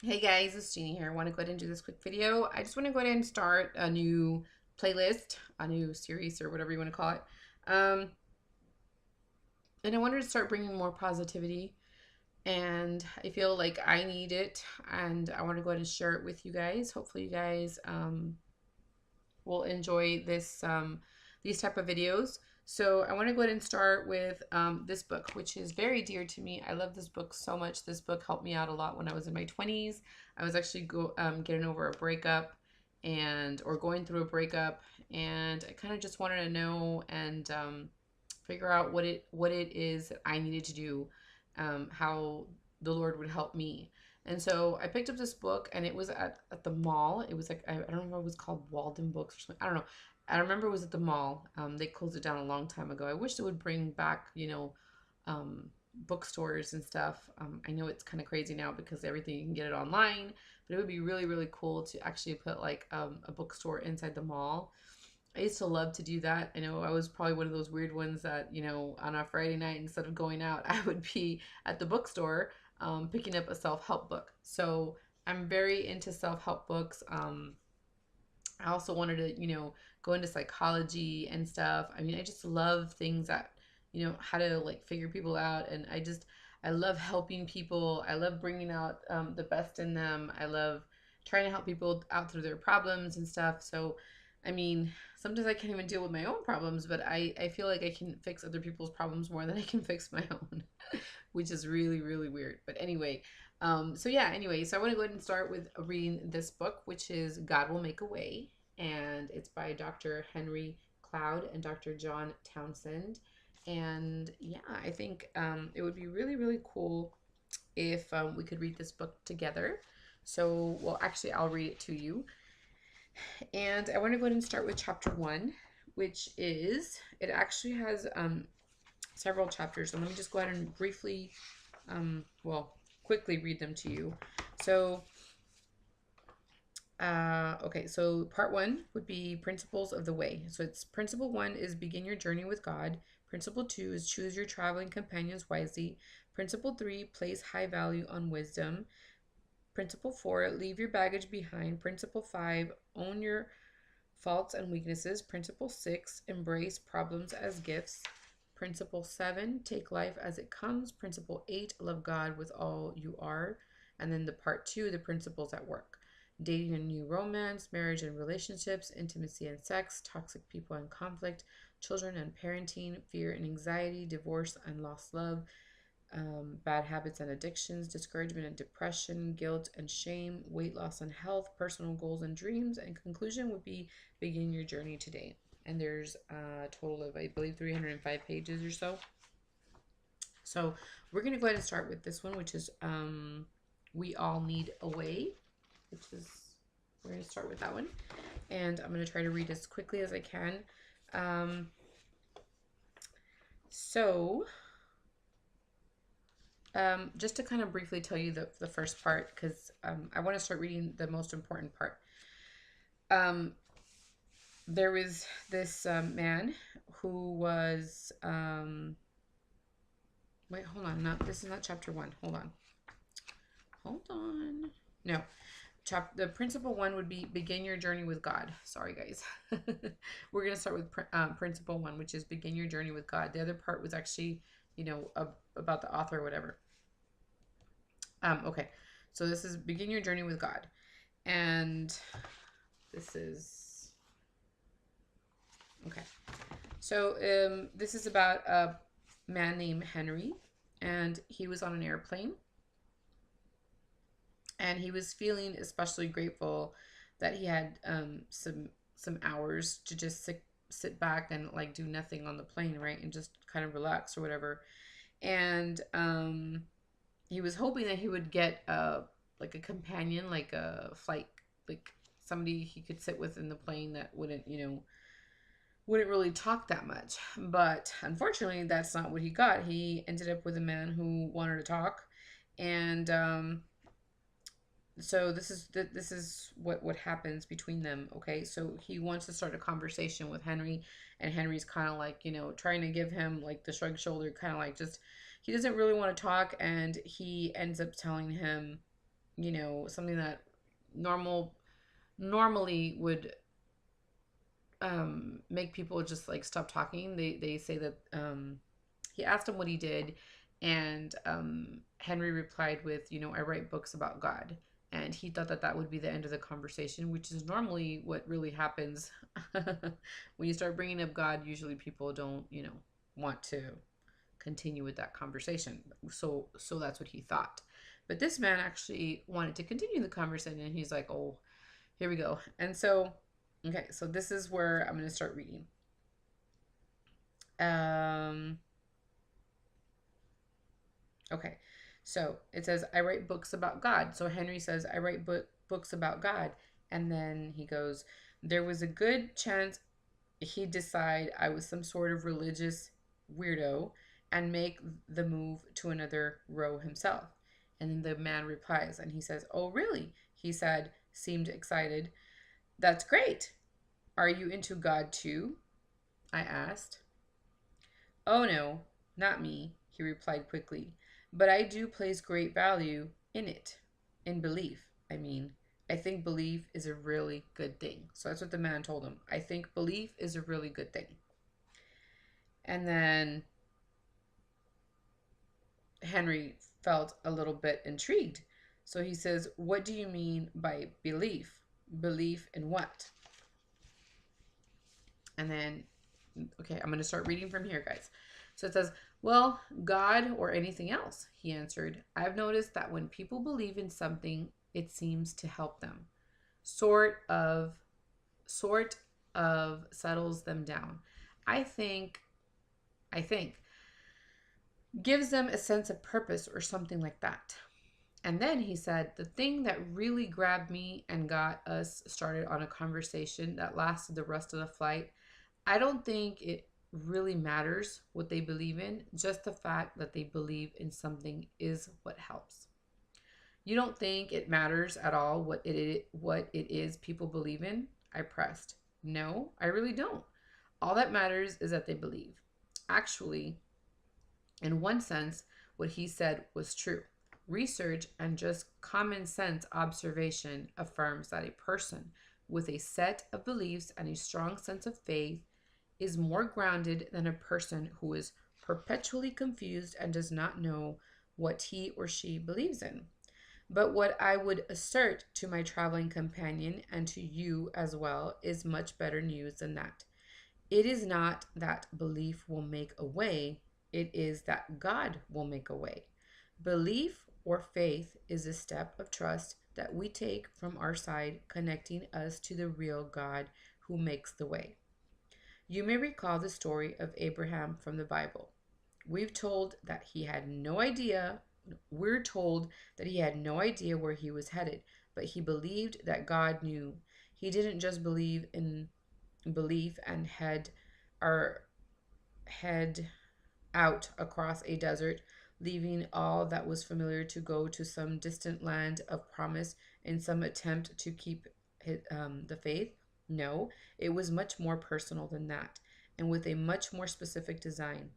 Hey guys, it's Jeannie here. I want to go ahead and do this quick video. I just want to go ahead and start a new playlist, a new series, or whatever you want to call it. Um, and I wanted to start bringing more positivity, and I feel like I need it, and I want to go ahead and share it with you guys. Hopefully, you guys will enjoy these type of videos. So I want to go ahead and start with this book, which is very dear to me. I love this book so much. This book helped me out a lot when I was in my 20s. I was actually getting over a breakup or going through a breakup, and I kind of just wanted to know and figure out what it is that I needed to do, how the Lord would help me. And so I picked up this book, and it was at the mall. It was like, I don't know if it was called Walden Books or something. I don't know. I remember it was at the mall. They closed it down a long time ago. I wish they would bring back, um, bookstores and stuff. I know it's kind of crazy now because everything you can get it online, but it would be really, really cool to actually put like a bookstore inside the mall. I used to love to do that. I know I was probably one of those weird ones that, on a Friday night, instead of going out, I would be at the bookstore picking up a self help book. So I'm very into self help books. I also wanted to, go into psychology and stuff. I mean, I just love things that, how to like figure people out. And I love helping people. I love bringing out the best in them. I love trying to help people out through their problems and stuff. So, I mean, sometimes I can't even deal with my own problems, but I feel like I can fix other people's problems more than I can fix my own, which is really, really weird. But anyway, so I want to go ahead and start with reading this book, which is God Will Make a Way, and it's by Dr. Henry Cloud and Dr. John Townsend. And yeah, I think it would be really, really cool if we could read this book together. So, well, actually, I'll read it to you. And I want to go ahead and start with chapter one, which is, it actually has several chapters. So let me just go ahead and briefly, quickly read them to you. So, okay, so part one would be principles of the way. So it's principle one is begin your journey with God. Principle two is choose your traveling companions wisely. Principle three, place high value on wisdom. Principle four, leave your baggage behind. Principle five, own your faults and weaknesses. Principle six, embrace problems as gifts. Principle seven, take life as it comes. Principle eight, love God with all you are. And then the part two, the principles at work: dating and new romance, marriage and relationships, intimacy and sex, toxic people and conflict, children and parenting, fear and anxiety, divorce and lost love, bad habits and addictions, discouragement and depression, guilt and shame, weight loss and health, personal goals and dreams. And conclusion would be begin your journey today. And there's a total of, I believe, 305 pages or so. So we're going to go ahead and start with this one, which is We All Need a Way, which is, we're going to start with that one. And I'm going to try to read as quickly as I can. Um, so just to kind of briefly tell you the first part, because I want to start reading the most important part. Um, there was this man who was, wait, hold on. No, this is not chapter one. Hold on. Hold on. No. The principle one would be begin your journey with God. Sorry, guys. We're going to start with principle one, which is begin your journey with God. The other part was actually, about the author or whatever. Okay, so this is begin your journey with God, and this is okay. So this is about a man named Henry, and he was on an airplane, and he was feeling especially grateful that he had some hours to just sit back and like do nothing on the plane, right, and just kind of relax or whatever. And he was hoping that he would get like a companion, like a flight, like somebody he could sit with in the plane that wouldn't really talk that much. But unfortunately, that's not what he got. He ended up with a man who wanted to talk, and so this is what happens between them. Okay, so he wants to start a conversation with Henry, and Henry's kind of like trying to give him like the shrug shoulder, kind of like just he doesn't really want to talk, and he ends up telling him something that normal normally would make people just like stop talking. They say that he asked him what he did, and Henry replied with, I write books about God. And he thought that that would be the end of the conversation, which is normally what really happens. When you start bringing up God, usually people don't, want to continue with that conversation. So that's what he thought. But this man actually wanted to continue the conversation, and he's like, "Oh, here we go." And so, okay, so this is where I'm going to start reading. Okay, so it says, I write books about God. So Henry says, I write books about God. And then he goes, there was a good chance he'd decide I was some sort of religious weirdo and make the move to another row himself. And then the man replies, and he says, oh, really? He said, seemed excited. That's great. Are you into God too? I asked. Oh, no, not me, he replied quickly. But I do place great value in it. In belief, I mean. I think belief is a really good thing. So that's what the man told him. I think belief is a really good thing. And then Henry felt a little bit intrigued. So he says, what do you mean by belief? Belief in what? And then, okay, I'm going to start reading from here, guys. So it says, well, God or anything else, he answered. I've noticed that when people believe in something, it seems to help them. Sort of settles them down. I think gives them a sense of purpose or something like that. And then he said, the thing that really grabbed me and got us started on a conversation that lasted the rest of the flight, I don't think it really matters what they believe in. Just the fact that they believe in something is what helps. You don't think it matters at all what it is people believe in? I pressed. No, I really don't. All that matters is that they believe. Actually, in one sense, what he said was true. Research and just common sense observation affirms that a person with a set of beliefs and a strong sense of faith is more grounded than a person who is perpetually confused and does not know what he or she believes in. But what I would assert to my traveling companion and to you as well is much better news than that. It is not that belief will make a way, it is that God will make a way. Belief or faith is a step of trust that we take from our side, connecting us to the real God who makes the way. You may recall the story of Abraham from the Bible. We're told that he had no idea where he was headed, but he believed that God knew. He didn't just believe in belief and head out across a desert, leaving all that was familiar to go to some distant land of promise in some attempt to keep the faith. No, it was much more personal than that, and with a much more specific design.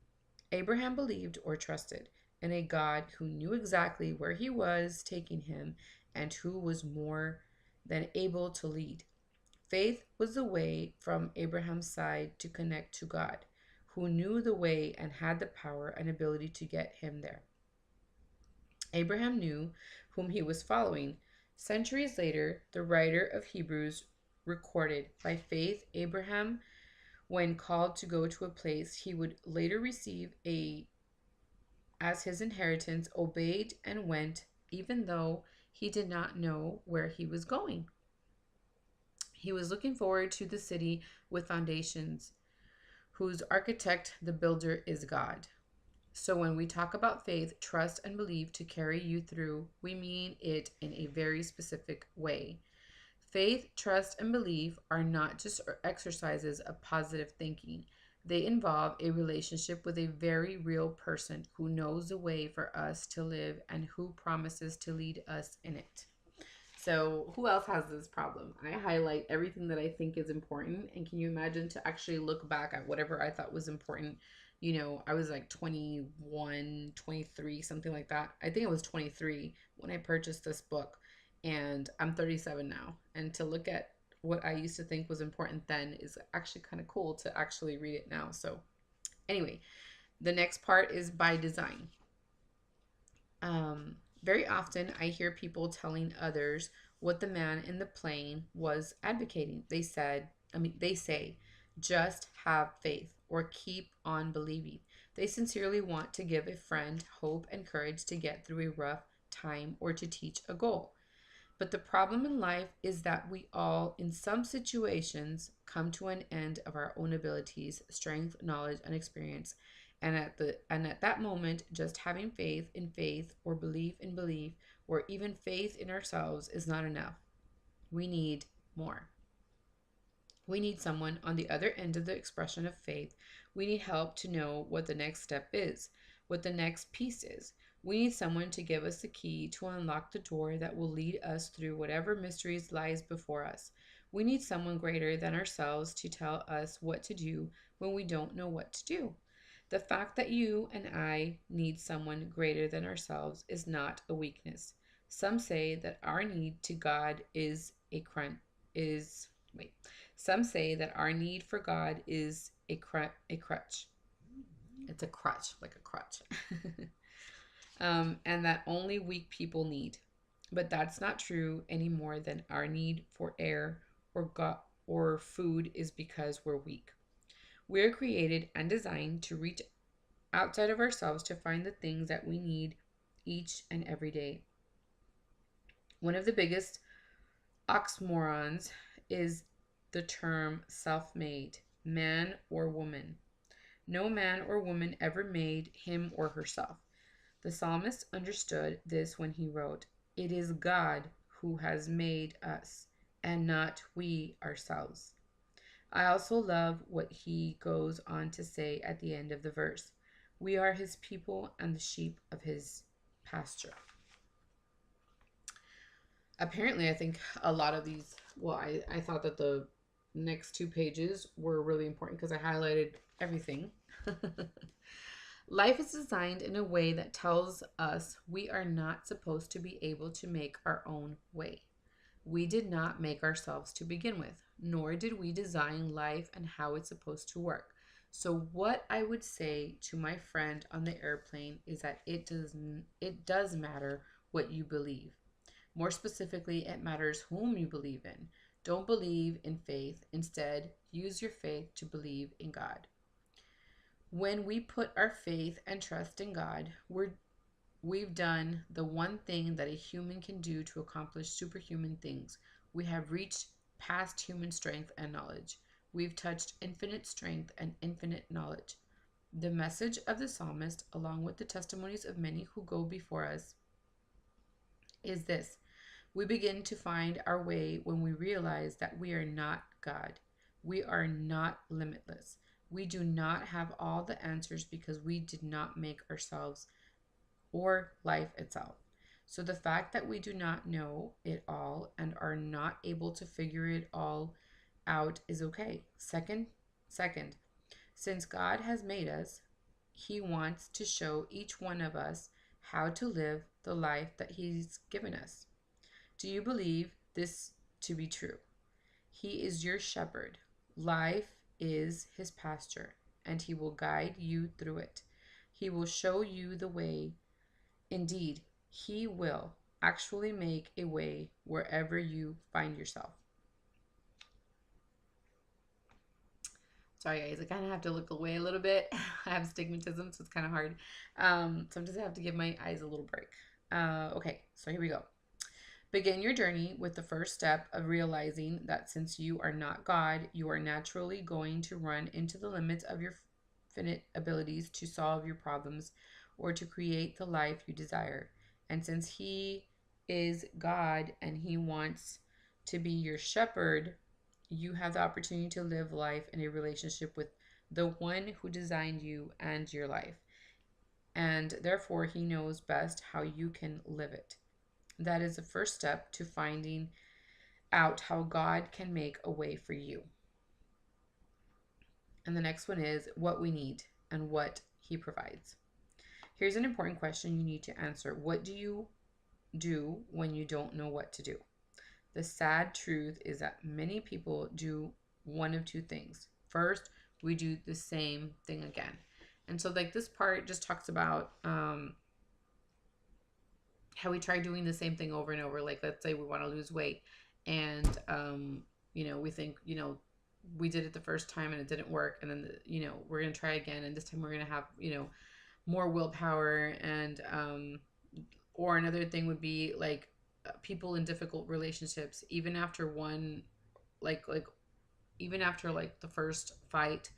Abraham believed or trusted in a God who knew exactly where he was taking him and who was more than able to lead. Faith was the way from Abraham's side to connect to God, who knew the way and had the power and ability to get him there. Abraham knew whom he was following. Centuries later, the writer of Hebrews recorded, by faith, Abraham, when called to go to a place he would later receive as his inheritance, obeyed and went, even though he did not know where he was going. He was looking forward to the city with foundations, whose architect, the builder, is God. So when we talk about faith, trust, and belief to carry you through, we mean it in a very specific way. Faith, trust, and belief are not just exercises of positive thinking. They involve a relationship with a very real person who knows the way for us to live and who promises to lead us in it. So who else has this problem? I highlight everything that I think is important. And can you imagine to actually look back at whatever I thought was important? I was like 21, 23, something like that. I think it was 23 when I purchased this book, and I'm 37 now. And to look at what I used to think was important then is actually kind of cool to actually read it now. So, anyway, the next part is by design. Very often I hear people telling others what the man in the plane was advocating. They say, just have faith or keep on believing. They sincerely want to give a friend hope and courage to get through a rough time or to teach a goal. But the problem in life is that we all, in some situations, come to an end of our own abilities, strength, knowledge, and experience. And at that moment, just having faith in faith or belief in belief or even faith in ourselves is not enough. We need more. We need someone on the other end of the expression of faith. We need help to know what the next step is, what the next piece is. We need someone to give us the key to unlock the door that will lead us through whatever mysteries lies before us. We need someone greater than ourselves to tell us what to do when we don't know what to do. The fact that you and I need someone greater than ourselves is not a weakness. Some say that our need to God is a crunch is wait. Some say that our need for God is a crutch. It's a crutch, like a crutch. And that only weak people need. But that's not true any more than our need for air or food is because we're weak. We're created and designed to reach outside of ourselves to find the things that we need each and every day. One of the biggest oxymorons is the term self made, man or woman. No man or woman ever made him or herself. The psalmist understood this when he wrote, "It is God who has made us, and not we ourselves." I also love what he goes on to say at the end of the verse. We are his people and the sheep of his pasture. Apparently, I think a lot of these, I thought that the next 2 pages were really important because I highlighted everything. Life is designed in a way that tells us we are not supposed to be able to make our own way. We did not make ourselves to begin with, nor did we design life and how it's supposed to work. So what I would say to my friend on the airplane is that it does matter what you believe. More specifically, it matters whom you believe in. Don't believe in faith. Instead, use your faith to believe in God. When we put our faith and trust in God, we've done the one thing that a human can do to accomplish superhuman things. We have reached past human strength and knowledge. We've touched infinite strength and infinite knowledge. The message of the psalmist, along with the testimonies of many who go before us, is this: we begin to find our way when we realize that we are not God. We are not limitless. We do not have all the answers because we did not make ourselves or life itself. So the fact that we do not know it all and are not able to figure it all out is okay. Second, since God has made us, he wants to show each one of us how to live the life that he's given us. Do you believe this to be true? He is your shepherd. Life is his pasture, and he will guide you through it. He will show you the way. Indeed, he will actually make a way wherever you find yourself. Sorry, guys, I kind of have to look away a little bit. I have stigmatism, so it's kind of hard. Sometimes I have to give my eyes a little break. Okay, so here we go. Begin your journey with the first step of realizing that since you are not God, you are naturally going to run into the limits of your finite abilities to solve your problems or to create the life you desire. And since he is God and he wants to be your shepherd, you have the opportunity to live life in a relationship with the one who designed you and your life. And therefore, he knows best how you can live it. That is the first step to finding out how God can make a way for you. And the next one is what we need and what he provides. Here's an important question you need to answer. What do you do when you don't know what to do. The sad truth is that many people do one of two things. First, we do the same thing again. And so, like, this part just talks about how we try doing the same thing over and over. Like, let's say we want to lose weight, and we think, we did it the first time and it didn't work, and then we're gonna try again, and this time we're gonna have more willpower. And or another thing would be like people in difficult relationships, even after one, like even after like the first fight,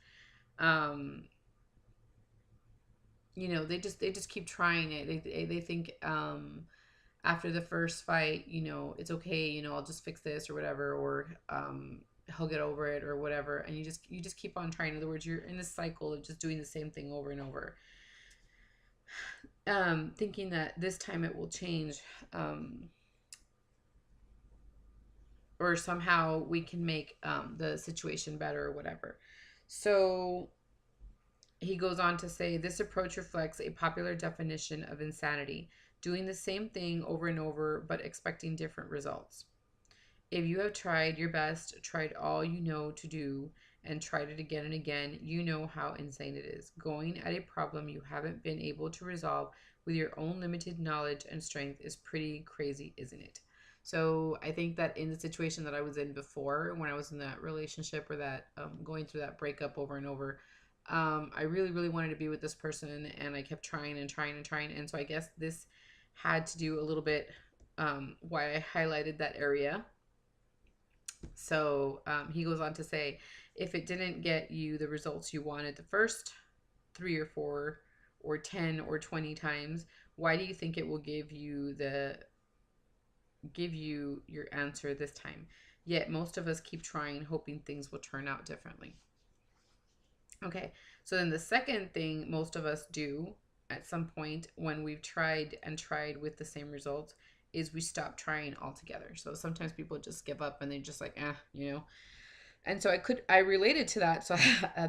um they just keep trying it. They think after the first fight, it's okay, I'll just fix this or whatever, or he'll get over it or whatever, and you just keep on trying. In other words, you're in this cycle of just doing the same thing over and over, thinking that this time it will change, or somehow we can make the situation better or whatever. So he goes on to say this approach reflects a popular definition of insanity: doing the same thing over and over but expecting different results. If you have tried your best, tried all you know to do, and tried it again and again, you know how insane it is. Going at a problem you haven't been able to resolve with your own limited knowledge and strength is pretty crazy, isn't it? So I think that in the situation that I was in before, when I was in that relationship, or that going through that breakup over and over, I really, really wanted to be with this person, and I kept trying and trying and trying. And so I guess this had to do a little bit why I highlighted that area. So he goes on to say, if it didn't get you the results you wanted the first 3 or 4 or 10 or 20 times, why do you think it will give you your answer this time? Yet most of us keep trying, hoping things will turn out differently. Okay, so then the second thing most of us do at some point when we've tried and tried with the same results is we stop trying altogether. So sometimes people just give up and they're just like, And so I related to that, so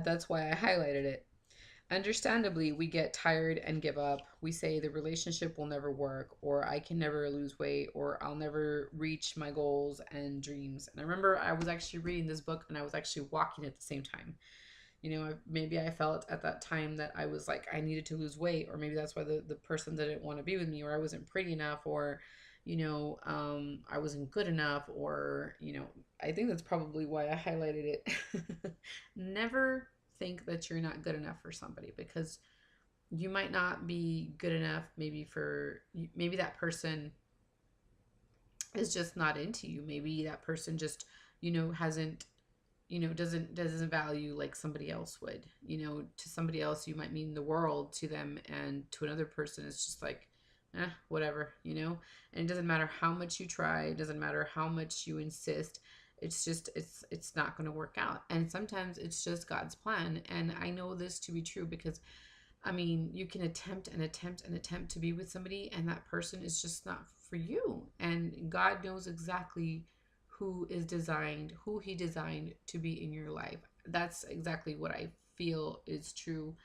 that's why I highlighted it. Understandably, we get tired and give up. We say the relationship will never work, or I can never lose weight, or I'll never reach my goals and dreams. And I remember I was actually reading this book and I was actually walking at the same time. Maybe I felt at that time that I was like, I needed to lose weight, or maybe that's why the person didn't want to be with me, or I wasn't pretty enough, or, I wasn't good enough, or, I think that's probably why I highlighted it. Never think that you're not good enough for somebody, because you might not be good enough maybe that person is just not into you. Maybe that person just, hasn't doesn't value like somebody else would. To somebody else you might mean the world to them, and to another person it's just like whatever. And it doesn't matter how much you try, it doesn't matter how much you insist. It's just it's not going to work out, and sometimes it's just God's plan. And I know this to be true because you can attempt and attempt and attempt to be with somebody, and that person is just not for you, and God knows exactly who he designed to be in your life. That's exactly what I feel is true.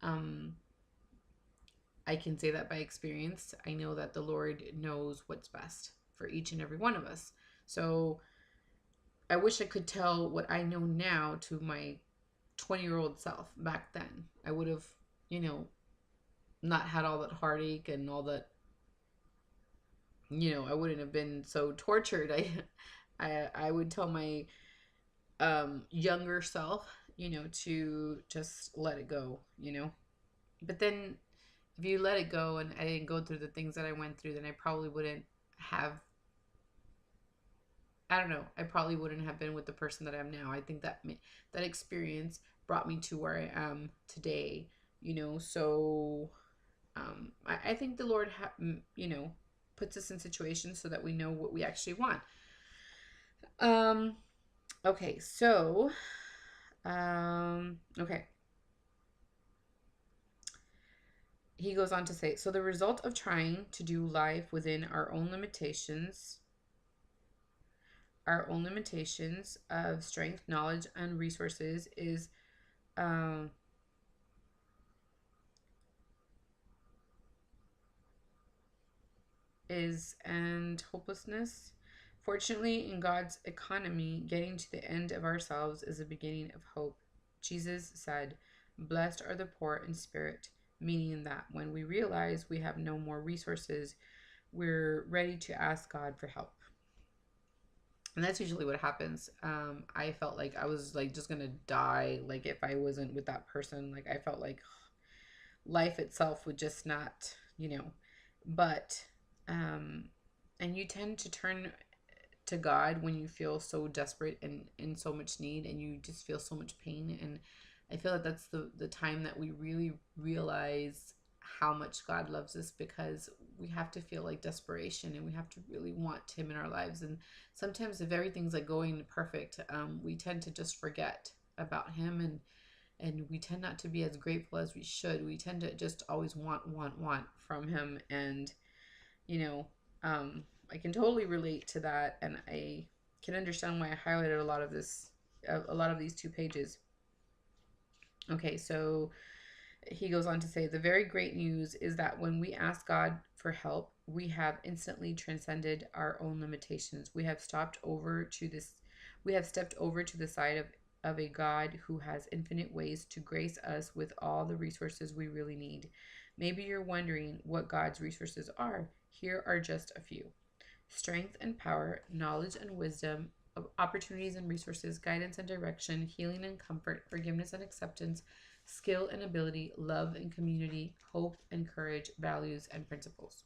I can say that by experience. I know that the Lord knows what's best for each and every one of us. So I wish I could tell what I know now to my 20-year-old self back then. I would have, not had all that heartache and all that, I wouldn't have been so tortured. I would tell my younger self, to just let it go, But then if you let it go and I didn't go through the things that I went through, then I probably wouldn't have, I don't know, I probably wouldn't have been with the person that I am now. I think that experience brought me to where I am today, So I think the Lord, puts us in situations so that we know what we actually want. Okay, so, okay. He goes on to say, so the result of trying to do life within our own limitations of strength, knowledge, and resources is, is and hopelessness. Fortunately, in God's economy, getting to the end of ourselves is the beginning of hope. Jesus said, "Blessed are the poor in spirit," meaning that when we realize we have no more resources, we're ready to ask God for help. And that's usually what happens. I felt like I was like just gonna die, like if I wasn't with that person. Like I felt like life itself would just not, but um and you tend to turn to God when you feel so desperate and in so much need, and you just feel so much pain. And I feel like that's the time that we really realize how much God loves us, because we have to feel like desperation and we have to really want him in our lives. And sometimes if everything's like going perfect, we tend to just forget about him, and we tend not to be as grateful as we should. We tend to just always want from him. And you know, I can totally relate to that, and I can understand why I highlighted a lot of these 2 pages. Okay, so he goes on to say, the very great news is that when we ask God for help, we have instantly transcended our own limitations. We have stepped over to the side of a God who has infinite ways to grace us with all the resources we really need. Maybe you're wondering what God's resources are. Here are just a few: strength and power, knowledge and wisdom, opportunities and resources, guidance and direction, healing and comfort, forgiveness and acceptance, skill and ability, love and community, hope and courage, values and principles.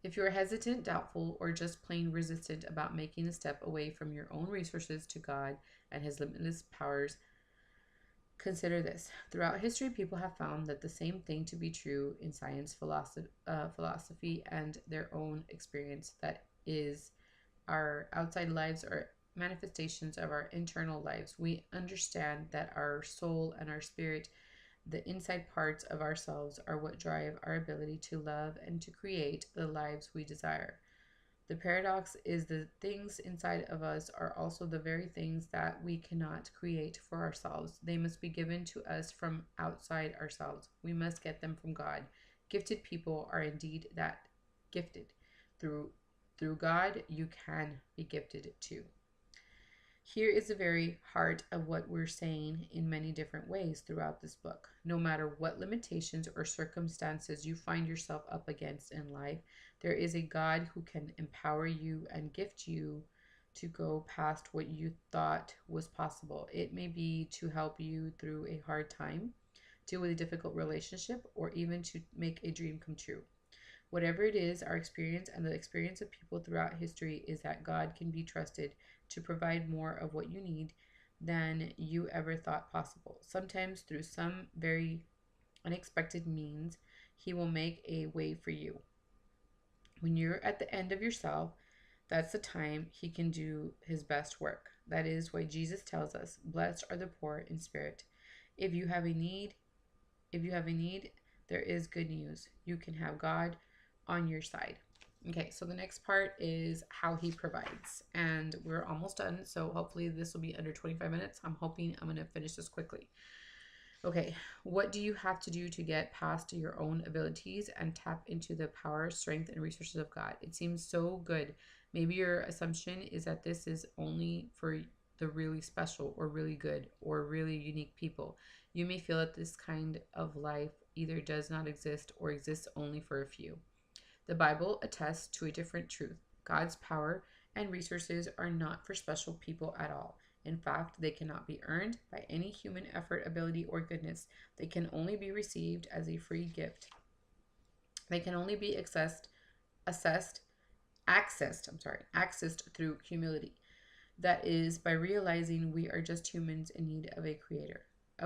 If you're hesitant, doubtful, or just plain resistant about making a step away from your own resources to God and his limitless powers, consider this. Throughout history, people have found that the same thing to be true in science, philosophy, and their own experience. That is, our outside lives are manifestations of our internal lives. We understand that our soul and our spirit, the inside parts of ourselves, are what drive our ability to love and to create the lives we desire. The paradox is the things inside of us are also the very things that we cannot create for ourselves. They must be given to us from outside ourselves. We must get them from God. Gifted people are indeed that gifted. Through through God, you can be gifted too. Here is the very heart of what we're saying in many different ways throughout this book. No matter what limitations or circumstances you find yourself up against in life, there is a God who can empower you and gift you to go past what you thought was possible. It may be to help you through a hard time, deal with a difficult relationship, or even to make a dream come true. Whatever it is, our experience and the experience of people throughout history is that God can be trusted to provide more of what you need than you ever thought possible. Sometimes, through some very unexpected means, He will make a way for you. When you're at the end of yourself, that's the time He can do His best work. That is why Jesus tells us, "Blessed are the poor in spirit." If you have a need, if you have a need, there is good news. You can have God on your side. Okay, so the next part is how he provides. And we're almost done, so hopefully this will be under 25 minutes. I'm hoping I'm going to finish this quickly. Okay, what do you have to do to get past your own abilities and tap into the power, strength, and resources of God? It seems so good. Maybe your assumption is that this is only for the really special or really good or really unique people. You may feel that this kind of life either does not exist or exists only for a few. The Bible attests to a different truth. God's power and resources are not for special people at all. In fact, they cannot be earned by any human effort, ability, or goodness. They can only be received as a free gift. They can only be accessed through humility. That is, by realizing we are just humans in need of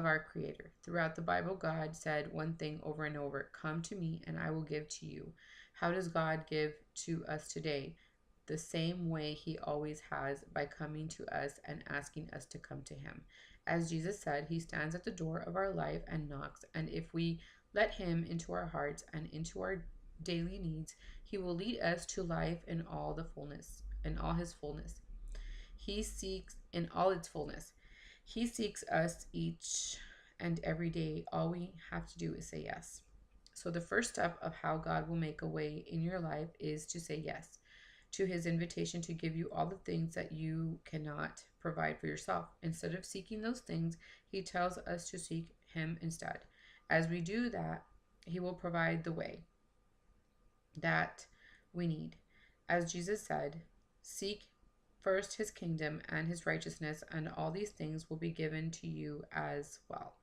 our creator. Throughout the Bible, God said one thing over and over: "Come to me and I will give to you." How does God give to us today? The same way he always has, by coming to us and asking us to come to him. As Jesus said, he stands at the door of our life and knocks, and if we let him into our hearts and into our daily needs, he will lead us to life in all his fullness. He seeks in all its fullness. He seeks us each and every day. All we have to do is say yes. So the first step of how God will make a way in your life is to say yes to his invitation to give you all the things that you cannot provide for yourself. Instead of seeking those things, he tells us to seek him instead. As we do that, he will provide the way that we need. As Jesus said, seek first his kingdom and his righteousness, and all these things will be given to you as well.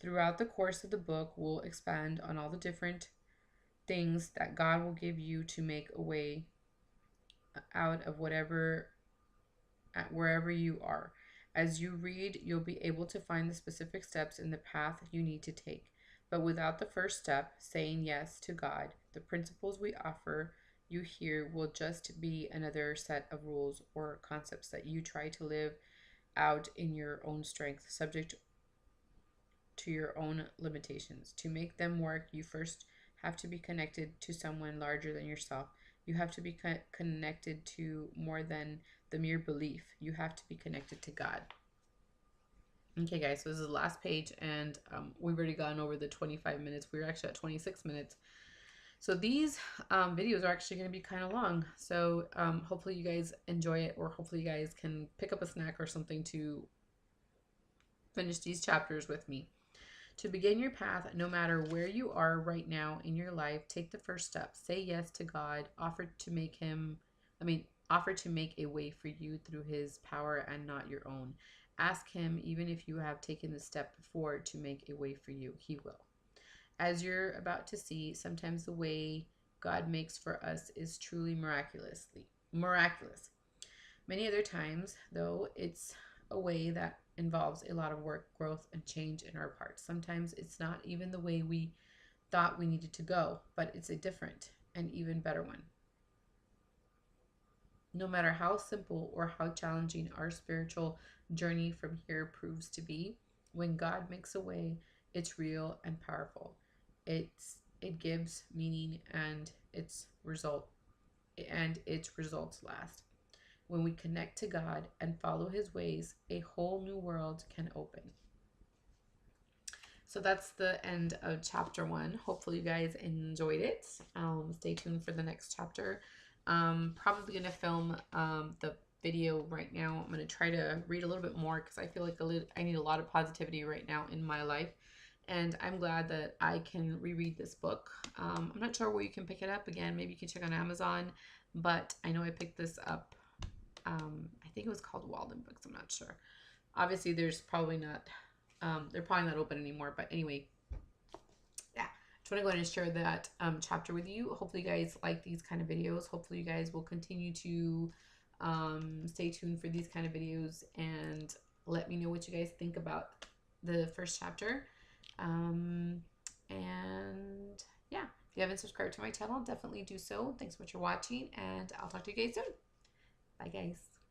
Throughout the course of the book, we'll expand on all the different things that God will give you to make a way out of wherever you are. As you read, you'll be able to find the specific steps in the path you need to take. But without the first step, saying yes to God, the principles we offer you here will just be another set of rules or concepts that you try to live out in your own strength, subject to your own limitations. To make them work, you first have to be connected to someone larger than yourself. You have to be connected to more than the mere belief. You have to be connected to God. Okay, guys, so this is the last page, and we've already gone over the 25 minutes. We're actually at 26 minutes. So these videos are actually going to be kind of long. So hopefully you guys enjoy it, or hopefully you guys can pick up a snack or something to finish these chapters with me. To begin your path, no matter where you are right now in your life, take the first step. Say yes to God. Offer to make a way for you through his power and not your own. Ask him, even if you have taken the step before, to make a way for you. He will. As you're about to see, sometimes the way God makes for us is truly miraculous. Many other times, though, it's a way that involves a lot of work, growth, and change in our parts. Sometimes it's not even the way we thought we needed to go, but it's a different and even better one. No matter how simple or how challenging our spiritual journey from here proves to be, when God makes a way, it's real and powerful. It gives meaning, and its results last. When we connect to God and follow his ways, a whole new world can open. So that's the end of chapter 1. Hopefully you guys enjoyed it. Stay tuned for the next chapter. Probably going to film the video right now. I'm going to try to read a little bit more because I feel like I need a lot of positivity right now in my life. And I'm glad that I can reread this book. I'm not sure where you can pick it up. Again, maybe you can check on Amazon. But I know I picked this up. I think it was called Walden Books. I'm not sure. Obviously, there's probably not. They're probably not open anymore. But anyway, yeah. Just want to go ahead and share that chapter with you. Hopefully, you guys like these kind of videos. Hopefully, you guys will continue to stay tuned for these kind of videos and let me know what you guys think about the first chapter. And yeah, if you haven't subscribed to my channel, definitely do so. Thanks so much for watching, and I'll talk to you guys soon. Bye, guys.